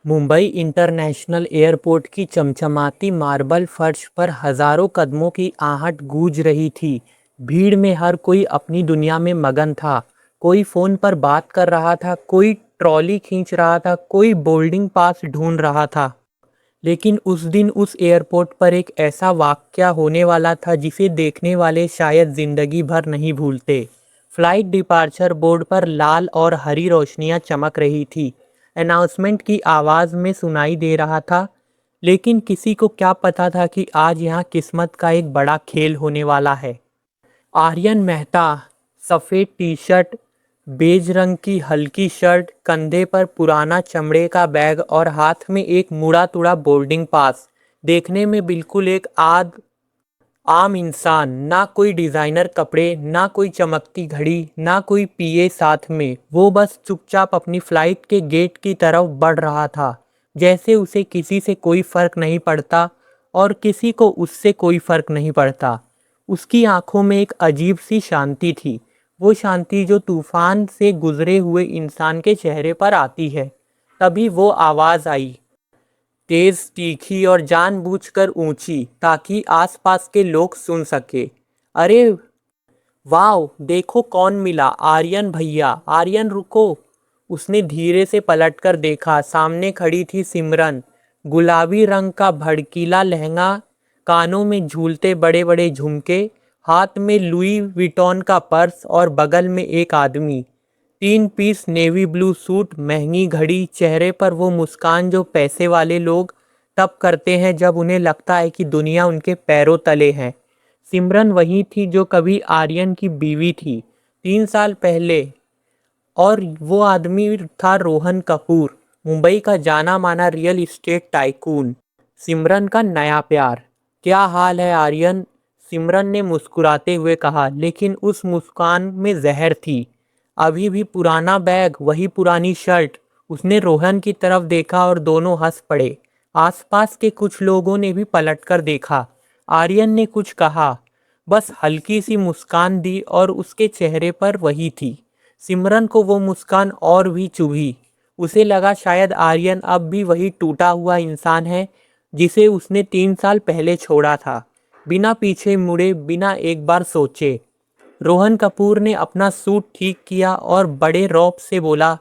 Mumbai international airport की चमचमाती marble फर्श पर हजारों कदमों की आहट गूंज रही थी। भीड़ में हर कोई अपनी दुनिया में मगन था। कोई फोन पर बात कर रहा था, कोई ट्रॉली खींच रहा था, कोई बोर्डिंग पास ढूंढ रहा था। लेकिन उस दिन उस एयरपोर्ट पर एक ऐसा वाकया होने वाला था जिसे देखने वाले शायद जिंदगी भर नहीं भूलते। फ्लाइट डिपार्चर बोर्ड पर लाल और हरी रोशनियां चमक रही थी। अनाउंसमेंट की आवाज़ में सुनाई दे रहा था। लेकिन किसी को क्या पता था कि आज यहाँ किस्मत का एक बड़ा खेल होने वाला है। आर्यन मेहता, सफ़ेद टी शर्ट, बेज रंग की हल्की शर्ट, कंधे पर पुराना चमड़े का बैग और हाथ में एक मुड़ा तुड़ा बोर्डिंग पास। देखने में बिल्कुल एक आम इंसान। ना कोई डिज़ाइनर कपड़े, ना कोई चमकती घड़ी, ना कोई पीए साथ में। वो बस चुपचाप अपनी फ्लाइट के गेट की तरफ बढ़ रहा था, जैसे उसे किसी से कोई फ़र्क नहीं पड़ता और किसी को उससे कोई फ़र्क नहीं पड़ता। उसकी आंखों में एक अजीब सी शांति थी, वो शांति जो तूफान से गुजरे हुए इंसान के चेहरे पर आती है। तभी वो आवाज़ आई, तेज, तीखी और जानबूझकर ऊंची, ताकि आसपास के लोग सुन सके। अरे वाह, देखो कौन मिला, आर्यन भैया। आर्यन रुको। उसने धीरे से पलटकर देखा। सामने खड़ी थी सिमरन। गुलाबी रंग का भड़कीला लहंगा, कानों में झूलते बड़े बड़े झुमके, हाथ में लुई विटॉन का पर्स और बगल में एक आदमी। 3 पीस नेवी ब्लू सूट, महंगी घड़ी, चेहरे पर वो मुस्कान जो पैसे वाले लोग तब करते हैं जब उन्हें लगता है कि दुनिया उनके पैरों तले है। सिमरन वही थी जो कभी आर्यन की बीवी थी, 3 साल पहले। और वो आदमी था रोहन कपूर, मुंबई का जाना माना रियल इस्टेट टाइकून। सिमरन का नया प्यार। क्या हाल है आर्यन? सिमरन ने मुस्कुराते हुए कहा, लेकिन उस मुस्कान में जहर थी। अभी भी पुराना बैग, वही पुरानी शर्ट। उसने रोहन की तरफ देखा और दोनों हंस पड़े। आसपास के कुछ लोगों ने भी पलटकर देखा। आर्यन ने कुछ कहा, बस हल्की सी मुस्कान दी और उसके चेहरे पर वही थी। सिमरन को वो मुस्कान और भी चुभी। उसे लगा शायद आर्यन अब भी वही टूटा हुआ इंसान है जिसे उसने 3 साल पहले छोड़ा था, बिना पीछे मुड़े, बिना एक बार सोचे। रोहन कपूर ने अपना सूट ठीक किया और बड़े रौब से बोला,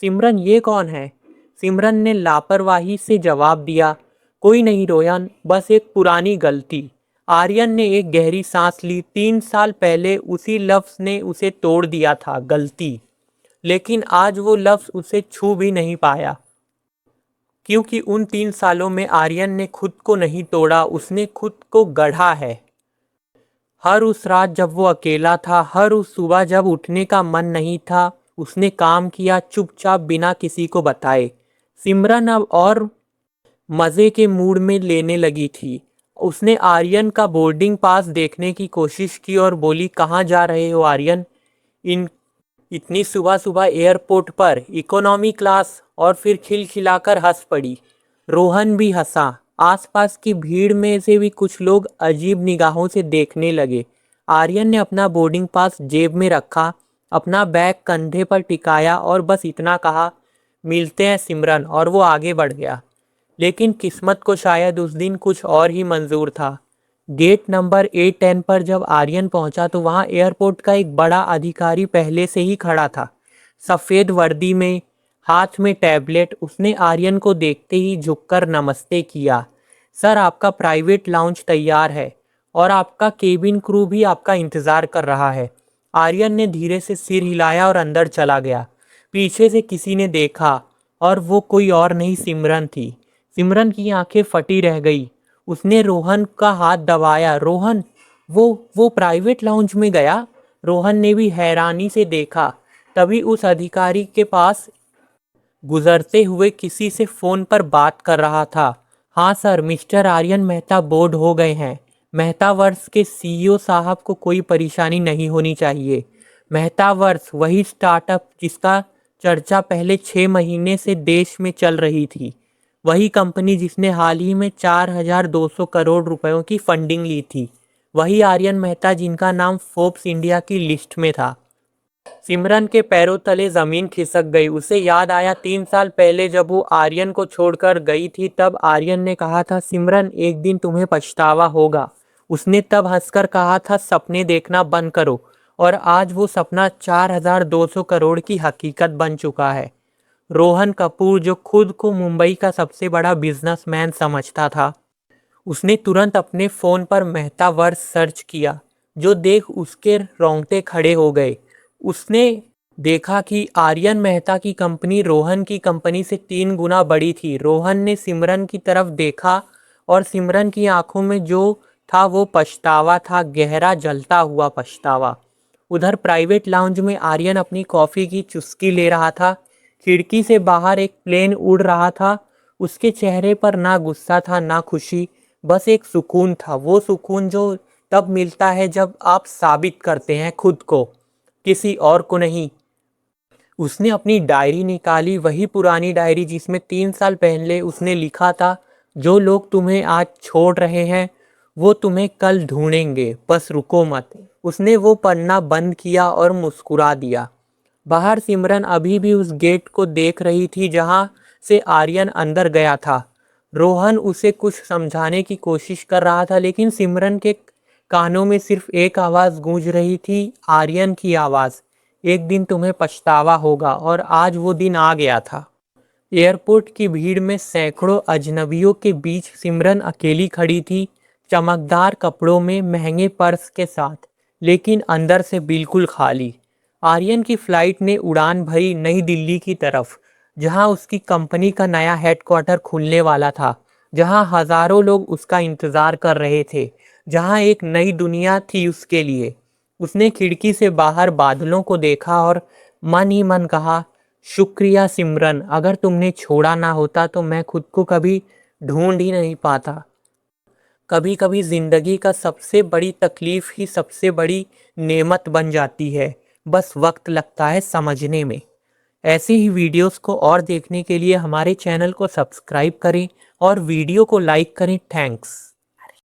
सिमरन ये कौन है? सिमरन ने लापरवाही से जवाब दिया, कोई नहीं रोहन, बस एक पुरानी गलती। आर्यन ने एक गहरी सांस ली। 3 साल पहले उसी लफ्ज़ ने उसे तोड़ दिया था, गलती। लेकिन आज वो लफ्ज़ उसे छू भी नहीं पाया, क्योंकि उन 3 सालों में आर्यन ने खुद को नहीं तोड़ा, उसने खुद को गढ़ा है। हर उस रात जब वो अकेला था, हर उस सुबह जब उठने का मन नहीं था, उसने काम किया चुपचाप, बिना किसी को बताए। सिमरन अब और मज़े के मूड में लेने लगी थी। उसने आर्यन का बोर्डिंग पास देखने की कोशिश की और बोली, कहाँ जा रहे हो आर्यन? इन इतनी सुबह सुबह एयरपोर्ट पर, इकोनॉमी क्लास? और फिर खिलखिलाकर हंस पड़ी। रोहन भी हंसा। आसपास की भीड़ में से भी कुछ लोग अजीब निगाहों से देखने लगे। आर्यन ने अपना बोर्डिंग पास जेब में रखा, अपना बैग कंधे पर टिकाया और बस इतना कहा, मिलते हैं सिमरन, और वो आगे बढ़ गया। लेकिन किस्मत को शायद उस दिन कुछ और ही मंजूर था। गेट नंबर A10 पर जब आर्यन पहुंचा तो वहां एयरपोर्ट का एक बड़ा अधिकारी पहले से ही खड़ा था, सफ़ेद वर्दी में, हाथ में टैबलेट। उसने आर्यन को देखते ही झुककर नमस्ते किया। सर, आपका प्राइवेट लाउंज तैयार है और आपका केबिन क्रू भी आपका इंतज़ार कर रहा है। आर्यन ने धीरे से सिर हिलाया और अंदर चला गया। पीछे से किसी ने देखा और वो कोई और नहीं, सिमरन थी। सिमरन की आंखें फटी रह गई। उसने रोहन का हाथ दबाया। रोहन, वो प्राइवेट लाउंज में गया? रोहन ने भी हैरानी से देखा। तभी उस अधिकारी के पास गुजरते हुए किसी से फ़ोन पर बात कर रहा था। हाँ sir, Mr Aryan Mehta board हो गए हैं। मेहतावर्स के CEO साहब को कोई परेशानी नहीं होनी चाहिए। मेहतावर्स, वही स्टार्टअप जिसका चर्चा पहले 6 महीने से देश में चल रही थी। वही कंपनी जिसने हाल ही में 4,200 करोड़ रुपयों की फंडिंग ली थी। वही आर्यन मेहता जिनका नाम फोर्ब्स इंडिया की लिस्ट में था। सिमरन के पैरों तले जमीन खिसक गई। उसे याद आया 3 साल पहले जब वो आर्यन को छोड़कर गई थी। तब आर्यन ने कहा था, सिमरन एक दिन तुम्हें पछतावा होगा। उसने तब हंसकर कहा था, सपने देखना बंद करो। और आज वो सपना 4200 करोड़ की हकीकत बन चुका है। रोहन कपूर, जो खुद को मुंबई का सबसे बड़ा बिजनेसमैन समझता था, उसने तुरंत अपने फ़ोन पर मेहतावर्स सर्च किया। जो देख उसके रोंगटे खड़े हो गए। उसने देखा कि आर्यन मेहता की कंपनी रोहन की कंपनी से 3 गुना बड़ी थी। रोहन ने सिमरन की तरफ देखा और सिमरन की आंखों में जो था वो पछतावा था, गहरा जलता हुआ पछतावा। उधर प्राइवेट लाउंज में आर्यन अपनी कॉफ़ी की चुस्की ले रहा था। खिड़की से बाहर एक प्लेन उड़ रहा था। उसके चेहरे पर ना गुस्सा था ना खुशी, बस एक सुकून था। वो सुकून जो तब मिलता है जब आप साबित करते हैं खुद को, किसी और को नहीं। उसने अपनी डायरी निकाली, वही पुरानी डायरी जिसमें 3 साल पहले उसने लिखा था, जो लोग तुम्हें आज छोड़ रहे हैं वो तुम्हें कल ढूंढेंगे, बस रुको मत। उसने वो पन्ना बंद किया और मुस्कुरा दिया। बाहर सिमरन अभी भी उस गेट को देख रही थी जहां से आर्यन अंदर गया था। रोहन उसे कुछ समझाने की कोशिश कर रहा था, लेकिन सिमरन के कानों में सिर्फ एक आवाज़ गूंज रही थी, आर्यन की आवाज़, एक दिन तुम्हें पछतावा होगा। और आज वो दिन आ गया था। एयरपोर्ट की भीड़ में सैकड़ों अजनबियों के बीच सिमरन अकेली खड़ी थी, चमकदार कपड़ों में, महंगे पर्स के साथ, लेकिन अंदर से बिल्कुल खाली। आर्यन की फ्लाइट ने उड़ान भरी नई दिल्ली की तरफ, जहां उसकी कंपनी का नया हेडक्वार्टर खुलने वाला था, जहां हजारों लोग उसका इंतजार कर रहे थे, जहां एक नई दुनिया थी उसके लिए। उसने खिड़की से बाहर बादलों को देखा और मन ही मन कहा, शुक्रिया सिमरन, अगर तुमने छोड़ा ना होता तो मैं खुद को कभी ढूंढ ही नहीं पाता। कभी कभी ज़िंदगी का सबसे बड़ी तकलीफ़ ही सबसे बड़ी नेमत बन जाती है, बस वक्त लगता है समझने में। ऐसी ही वीडियोस को और देखने के लिए हमारे चैनल को सब्सक्राइब करें और वीडियो को लाइक करें। थैंक्स।